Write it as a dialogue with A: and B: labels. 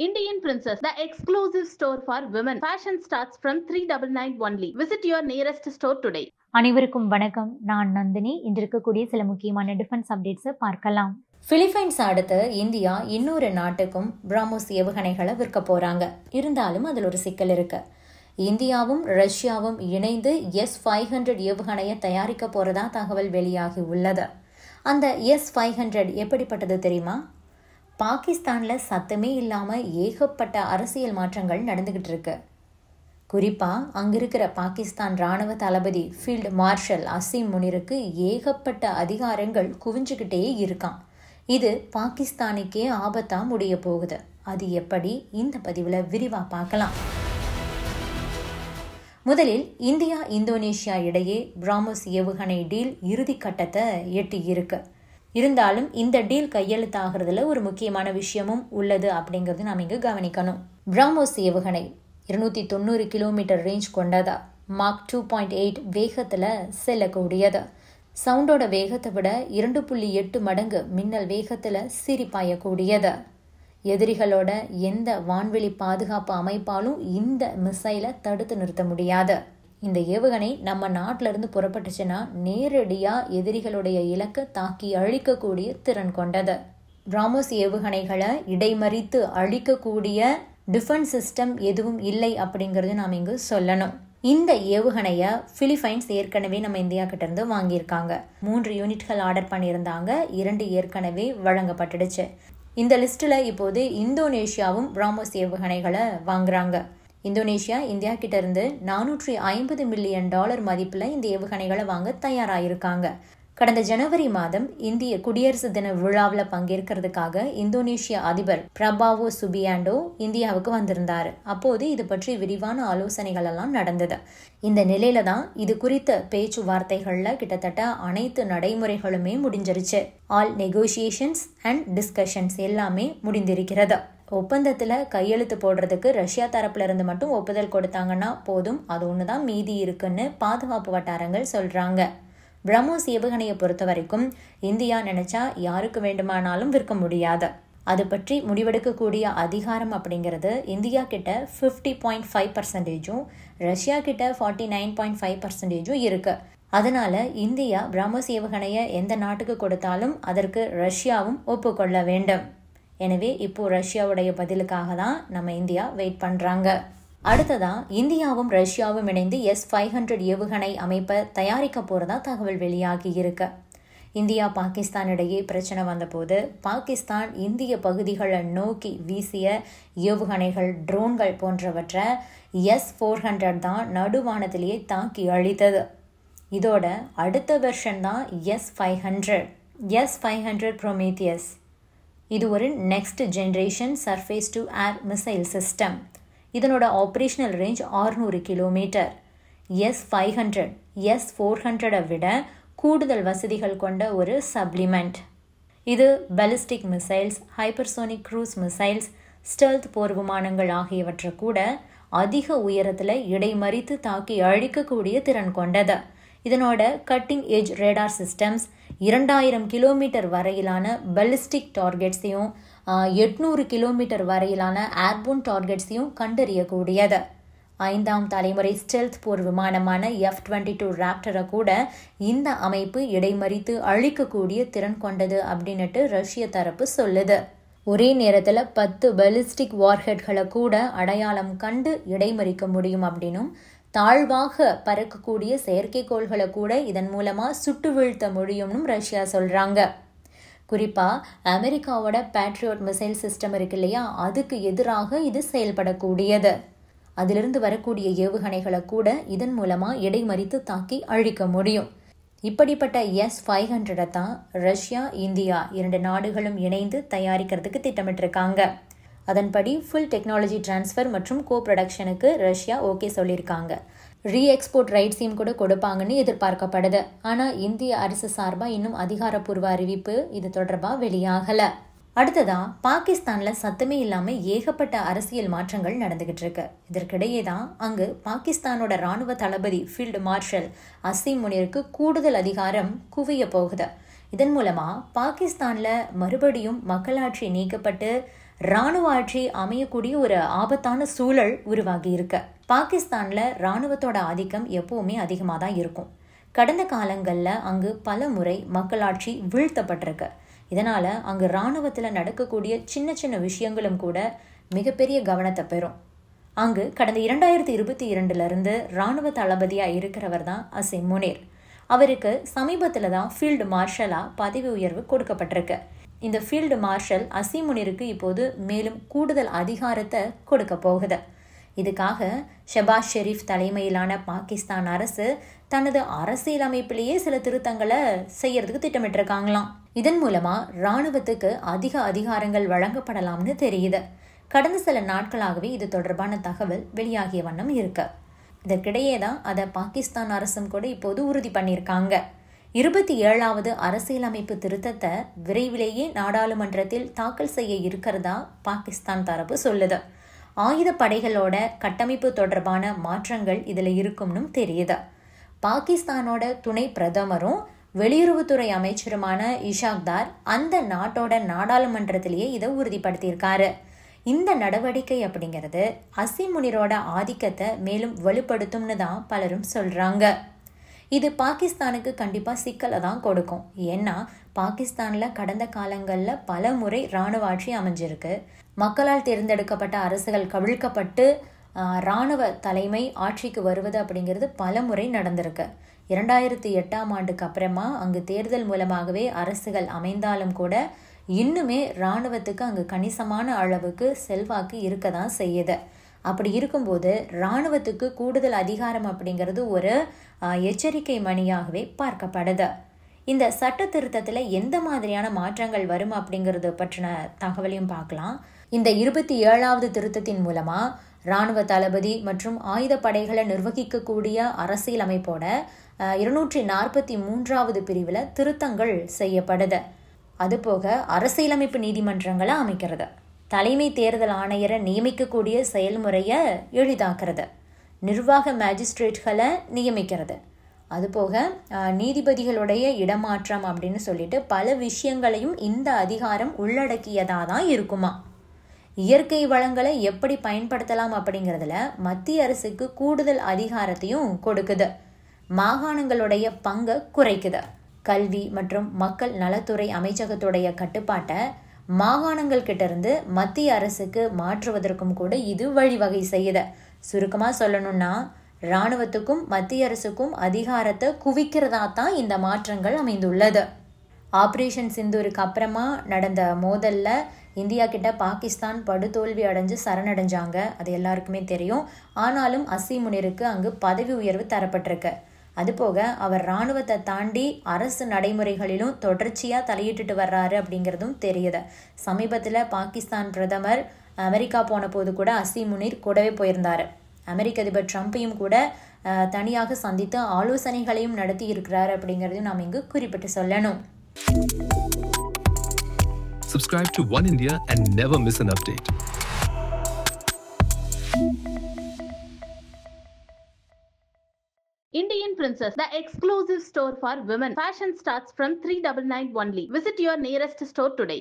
A: Indian Princess, the exclusive store for women. Fashion starts from 399 only. Visit your nearest store today.
B: அனைவருக்கும் வணக்கம். நான் நந்தினி. இன்று இருக்கக்கூடிய சில முக்கியமான டிஃபென்ஸ் அப்டேட்ஸை பார்க்கலாம்.
C: பிலிப்பைன்ஸ் அடுத்து இந்தியா இன்னொரு நாட்டுக்கும் பிரம்மோஸ் ஏவுகணைகளை விற்க போறாங்க. இருந்தாலும் அதில் ஒரு சிக்கல் இருக்கு. இந்தியாவும் ரஷ்யாவும் இணைந்து S-500 ஏவுகணையை தயாரிக்க போறதா தகவல் வெளியாகி உள்ளது. அந்த S-500 எப்படிப்பட்டது தெரியுமா? பாகிஸ்தானில் சத்தமே இல்லாமல் ஏகப்பட்ட அரசியல் மாற்றங்கள் நடந்துகிட்டு இருக்கு. குறிப்பாக அங்கே இருக்கிற பாகிஸ்தான் இராணுவ தளபதி ஃபீல்டு மார்ஷல் அசீம் முனிருக்கு ஏகப்பட்ட அதிகாரங்கள் குவிஞ்சுக்கிட்டே இருக்கான். இது பாகிஸ்தானுக்கே ஆபத்தாக முடிய போகுது. அது எப்படி? இந்த பதிவில் விரிவாக பார்க்கலாம். முதலில் இந்தியா இந்தோனேஷியா இடையே பிரம்மோஸ் ஏவுகணை டீல் இறுதி கட்டத்தை எட்டி இருக்கு. இருந்தாலும் இந்த டீல் கையெழுத்தாகிறதுல ஒரு முக்கியமான விஷயமும் உள்ளது அப்படிங்கிறது நாம் இங்கு கவனிக்கணும். பிரம்மோஸ் ஏவுகணை 290 கிலோமீட்டர் ரேஞ்ச் கொண்டதா, மார்க் 2.8 வேகத்தில் செல்லக்கூடியது. சவுண்டோட வேகத்தை விட 2.8 மடங்கு மின்னல் வேகத்தில் சீரிப்பாயக்கூடியது. எதிரிகளோட எந்த வான்வெளி பாதுகாப்பு அமைப்பாலும் இந்த மிசைலை தடுத்து நிறுத்த முடியாது. இந்த ஏவுகணை நம்ம நாட்டிலிருந்து புறப்பட்டுச்சுன்னா நேரடியாக எதிரிகளுடைய இலக்கை தாக்கி அழிக்கக்கூடிய திறன் கொண்டது. பிரம்மோஸ் ஏவுகணைகளை இடைமறித்து அழிக்கக்கூடிய டிஃபென்ஸ் சிஸ்டம் எதுவும் இல்லை அப்படிங்கிறது நாம் இங்கு சொல்லணும். இந்த ஏவுகணையை பிலிப்பைன்ஸ் ஏற்கனவே நம்ம இந்தியா கிட்ட இருந்து வாங்கியிருக்காங்க. 3 யூனிட்கள் ஆர்டர் பண்ணியிருந்தாங்க. 2 ஏற்கனவே வழங்கப்பட்டுடுச்சு. இந்த லிஸ்ட்டில் இப்போது இந்தோனேஷியாவும் பிரம்மோஸ் ஏவுகணைகளை வாங்குறாங்க. இந்தோனேஷியா இந்தியா கிட்ட இருந்து $450 மில்லியன் மதிப்பில் இந்த ஏவுகணைகளை வாங்க தயாராகிருக்காங்க. கடந்த ஜனவரி மாதம் இந்திய குடியரசு தின விழாவில் பங்கேற்கிறதுக்காக இந்தோனேஷிய அதிபர் பிரபாவோ சுபியாண்டோ இந்தியாவுக்கு வந்திருந்தாரு. அப்போது இது பற்றி விரிவான ஆலோசனைகள் எல்லாம் நடந்தது. இந்த நிலையில தான் இது குறித்த பேச்சுவார்த்தைகள்ல கிட்டத்தட்ட அனைத்து நடைமுறைகளுமே முடிஞ்சிருச்சு. ஆல் நெகோசியேஷன்ஸ் அண்ட் டிஸ்கஷன்ஸ் எல்லாமே முடிந்திருக்கிறது. ஒப்பந்தத்தில் கையெழுத்து போடுறதுக்கு ரஷ்யா தரப்புல இருந்து மட்டும் ஒப்புதல் கொடுத்தாங்கன்னா போதும், அது ஒண்ணுதான் மீதி இருக்குன்னு பாதுகாப்பு வட்டாரங்கள் சொல்றாங்க. பிரம்மோஸ் ஏவுகணையை பொறுத்த வரைக்கும் இந்தியா நினைச்சா யாருக்கு வேண்டுமானாலும் விற்க முடியாது. அது பற்றி முடிவெடுக்கக்கூடிய அதிகாரம் அப்படிங்கிறது இந்தியா கிட்ட 50.5%, ரஷ்யா கிட்ட 49.5% இருக்கு. அதனால இந்தியா பிரம்மோஸ் ஏவுகணையை எந்த நாட்டுக்கு கொடுத்தாலும் அதற்கு ரஷ்யாவும் ஒப்புக்கொள்ள வேண்டும். எனவே இப்போ ரஷ்யாவுடைய பதிலுக்காக தான் நம்ம இந்தியா வெயிட் பண்றாங்க. அடுத்ததா இந்தியாவும் ரஷ்யாவும் இணைந்து S-500 ஏவுகணை அமைப்பை தயாரிக்க போறதா தகவல் வெளியாகி இருக்கு. இந்தியா பாகிஸ்தான் இடையே பிரச்சனை வந்தபோது பாகிஸ்தான் இந்திய பகுதிகளை நோக்கி வீசிய ஏவுகணைகள், ட்ரோன்கள் போன்றவற்றை S-400 தான் நடுவானத்திலேயே தாக்கி அழித்தது. இதோட அடுத்த வெர்ஷன் தான் S-500 ப்ரோமேத்தியஸ். இது ஒரு next generation surface to air missile system. இதனோட operational range 600 kilometre. S-500 S-400 விட கூடுதல் வசதிகள் கொண்ட ஒரு சப்ளிமெண்ட். இது ballistic missiles, hypersonic cruise missiles, stealth போர் விமானங்கள் ஆகியவற்றை கூட அதிக உயரத்தில் இடைமறித்து தாக்கி அழிக்கக்கூடிய திறன் கொண்டது. இதனோட cutting edge radar systems 2000 kilometre வரையிலான பாலிஸ்டிக் டார்கெட்ஸையும் 800 கிலோமீட்டர் வரையிலான ஏர்போன் டார்கெட்ஸையும் கண்டறியக்கூடியது. 5ஆம் தலைமுறை ஸ்டெல்த் போர் விமானமான F-22 ராப்டரை கூட இந்த அமைப்பு இடைமறித்து அழிக்கக்கூடிய திறன் கொண்டது அப்படின்னுட்டு ரஷ்ய தரப்பு சொல்லுது. ஒரே நேரத்தில் 10 பாலிஸ்டிக் வார்ஹெட்களை கூட அடையாளம் கண்டு இடைமறிக்க முடியும் அப்படின்னும், தாழ்வாக பறக்கக்கூடிய செயற்கைக்கோள்களை கூட இதன் மூலமா சுட்டு வீழ்த்த முடியும்னு ரஷ்யா சொல்றாங்க. குறிப்பா அமெரிக்காவோட பேட்ரியாட் மிசைல் சிஸ்டம் இருக்கு இல்லையா, அதுக்கு எதிராக இது செயல்படக்கூடியது. அதிலிருந்து வரக்கூடிய ஏவுகணைகளை கூட இதன் மூலமா இடைமறித்து தாக்கி அழிக்க முடியும். இப்படிப்பட்ட S-500 தான் ரஷ்யா, இந்தியா 2 நாடுகளும் இணைந்து தயாரிக்கிறதுக்கு திட்டமிட்டிருக்காங்க. அதன்படி ஃபுல் டெக்னாலஜி டிரான்ஸ்ஃபர் மற்றும் கோ ப்ரொடக்ஷனுக்கு ரஷ்யா ஓகே சொல்லியிருக்காங்க. ரீஎக்ஸ்போர்ட் ரைட்ஸையும் கூட கொடுப்பாங்கன்னு எதிர்பார்க்கப்படுது. ஆனால் இந்திய அரசு சார்பாக இன்னும் அதிகாரப்பூர்வ அறிவிப்பு இது தொடர்பாக வெளியாகலை. அடுத்ததா பாகிஸ்தானில் சத்தமே இல்லாமல் ஏகப்பட்ட அரசியல் மாற்றங்கள் நடந்துகிட்டு இருக்கு. இதற்கிடையே தான் அங்கு பாகிஸ்தானோட இராணுவ தளபதி ஃபீல்டு மார்ஷல் அசீம் முனிருக்கு கூடுதல் அதிகாரம் குவிய போகுது. இதன் மூலமா பாகிஸ்தான்ல மறுபடியும் மக்களாட்சி நீக்கப்பட்டு ராணுவ ஆட்சி அமையக்கூடிய ஒரு ஆபத்தான சூழல் உருவாகி இருக்கு. பாகிஸ்தான்ல ராணுவத்தோட ஆதிக்கம் எப்பவுமே அதிகமாக தான் இருக்கும். கடந்த காலங்களில் அங்கு பல முறை மக்களாட்சி வீழ்த்தப்பட்டிருக்கு. இதனால அங்கு ராணுவத்தில் நடக்கக்கூடிய சின்ன சின்ன விஷயங்களும் கூட மிகப்பெரிய கவனத்தை பெறும். அங்கு கடந்த 2022 ராணுவ தளபதியாக இருக்கிறவர் தான் அசீம் முனீர். அவருக்கு சமீபத்தில் தான் ஃபீல்டு மார்ஷலாக பதவி உயர்வு கொடுக்கப்பட்டிருக்கு. இந்த ஃபீல்டு மார்ஷல் அசீம் முனீருக்கு இப்போது மேலும் கூடுதல் அதிகாரத்தை கொடுக்க போகுது. இதுக்காக ஷெபாஸ் ஷெரீப் தலைமையிலான பாகிஸ்தான் அரசு தனது அரசியலமைப்பிலேயே சில திருத்தங்களை செய்யறதுக்கு திட்டமிட்டிருக்காங்களாம். இதன் மூலமா ராணுவத்துக்கு அதிக அதிகாரங்கள் வழங்கப்படலாம்னு தெரியுது. கடந்த சில நாட்களாகவே இது தொடர்பான தகவல் வெளியாகிய வண்ணம் இருக்கு. இதற்கிடையே தான் அதை பாகிஸ்தான் அரசும் கூட இப்போது உறுதி பண்ணியிருக்காங்க. 27வது அரசியலமைப்பு திருத்தத்தை விரைவிலேயே நாடாளுமன்றத்தில் தாக்கல் செய்ய இருக்கிறதா பாகிஸ்தான் தரப்பு சொல்லுது. ஆயுத படைகளோட கட்டமைப்பு தொடர்பான மாற்றங்கள் இதில் இருக்கும்னு தெரியுது. பாகிஸ்தானோட துணை பிரதமரும் வெளியுறவுத்துறை அமைச்சருமான இஷாக்தார் அந்த நாட்டோட நாடாளுமன்றத்திலேயே இதை உறுதிப்படுத்தியிருக்காரு. இந்த நடவடிக்கை அப்படிங்கிறது அசீம் முனீரோட ஆதிக்கத்தை மேலும் வலுப்படுத்தும்னு தான் பலரும் சொல்றாங்க. இது பாகிஸ்தானுக்கு கண்டிப்பா சிக்கலை தான் கொடுக்கும். ஏன்னா பாகிஸ்தான்ல கடந்த காலங்களில் பல முறை இராணுவ ஆட்சி அமைஞ்சிருக்கு. மக்களால் தேர்ந்தெடுக்கப்பட்ட அரசுகள் கவிழ்க்கப்பட்டு இராணுவ தலைமை ஆட்சிக்கு வருவது அப்படிங்கிறது பல முறை நடந்திருக்கு. 2008ஆம் ஆண்டுக்கு அப்புறமா அங்கு தேர்தல் மூலமாகவே அரசுகள் அமைந்தாலும் கூட இன்னுமே இராணுவத்துக்கு அங்கு கணிசமான அளவுக்கு செல்வாக்கு இருக்க தான் செய்யுது. அப்படி இருக்கும்போது இராணுவத்துக்கு கூடுதல் அதிகாரம் அப்படிங்கிறது ஒரு எச்சரிக்கை மணியாகவே பார்க்கப்படுது. இந்த சட்ட திருத்தத்தில் எந்த மாதிரியான மாற்றங்கள் வரும் அப்படிங்கிறது பற்றின தகவலையும் பார்க்கலாம். இந்த 27வது திருத்தத்தின் மூலமா இராணுவ தளபதி மற்றும் ஆயுத படைகளை நிர்வகிக்கக்கூடிய அரசியலமைப்போட 243வது பிரிவில் திருத்தங்கள் செய்யப்படுது. அதுபோக அரசியலமைப்பு நீதிமன்றங்களை அமைக்கிறது, தலைமை தேர்தல் ஆணையரை நியமிக்கக்கூடிய செயல்முறையை எளிதாக்குறது, நிர்வாக மேஜிஸ்ட்ரேட்களை நியமிக்கிறது, அதுபோக நீதிபதிகளுடைய இடமாற்றம் அப்படின்னு சொல்லிட்டு பல விஷயங்களையும் இந்த அதிகாரம் உள்ளடக்கியதாக தான் இருக்குமா. இயற்கை வளங்களை எப்படி பயன்படுத்தலாம் அப்படிங்கிறதுல மத்திய அரசுக்கு கூடுதல் அதிகாரத்தையும் கொடுக்குது. மாகாணங்களுடைய பங்கை குறைக்குது. கல்வி மற்றும் மக்கள் நலத்துறை அமைச்சகத்துடைய கட்டுப்பாட்டை மாகாணங்கள் கிட்ட இருந்து மத்திய அரசுக்கு மாற்றுவதற்கும் கூட இது வழிவகை செய்யுது. சுருக்கமாக சொல்லணும்னா இராணுவத்துக்கும் மத்திய அரசுக்கும் அதிகாரத்தை குவிக்கிறதா தான் இந்த மாற்றங்கள் அமைந்துள்ளது. ஆப்ரேஷன் சிந்தூருக்கு அப்புறமா நடந்த மோதல்ல இந்தியா கிட்ட பாகிஸ்தான் படுதோல்வி அடைஞ்சு சரணடைஞ்சாங்க, அது எல்லாருக்குமே தெரியும். ஆனாலும் அசீம் முனீருக்கு அங்கு பதவி உயர்வு தரப்பட்டிருக்கு. அதுபோக அவர் இராணுவத்தை தாண்டி அரசு நடைமுறைகளிலும் தொடர்ச்சியாக தலையிட்டு வர்றாரு அப்படிங்கிறதும் தெரியுது. சமீபத்தில் பாகிஸ்தான் பிரதமர் அமெரிக்கா போன போது கூட அசீம் முனீர் கூடவே போயிருந்தார். அமெரிக்க அதிபர் ட்ரம்ப்பையும் கூட தனியாக சந்தித்து ஆலோசனைகளையும் நடத்தி இருக்கிறார் அப்படிங்கிறதையும் நாம் இங்கு குறிப்பிட்டு சொல்லணும்.
D: Subscribe to One India and never miss an update.
A: Indian Princess, the exclusive store for women. Fashion starts from 399 only. Visit your nearest store today.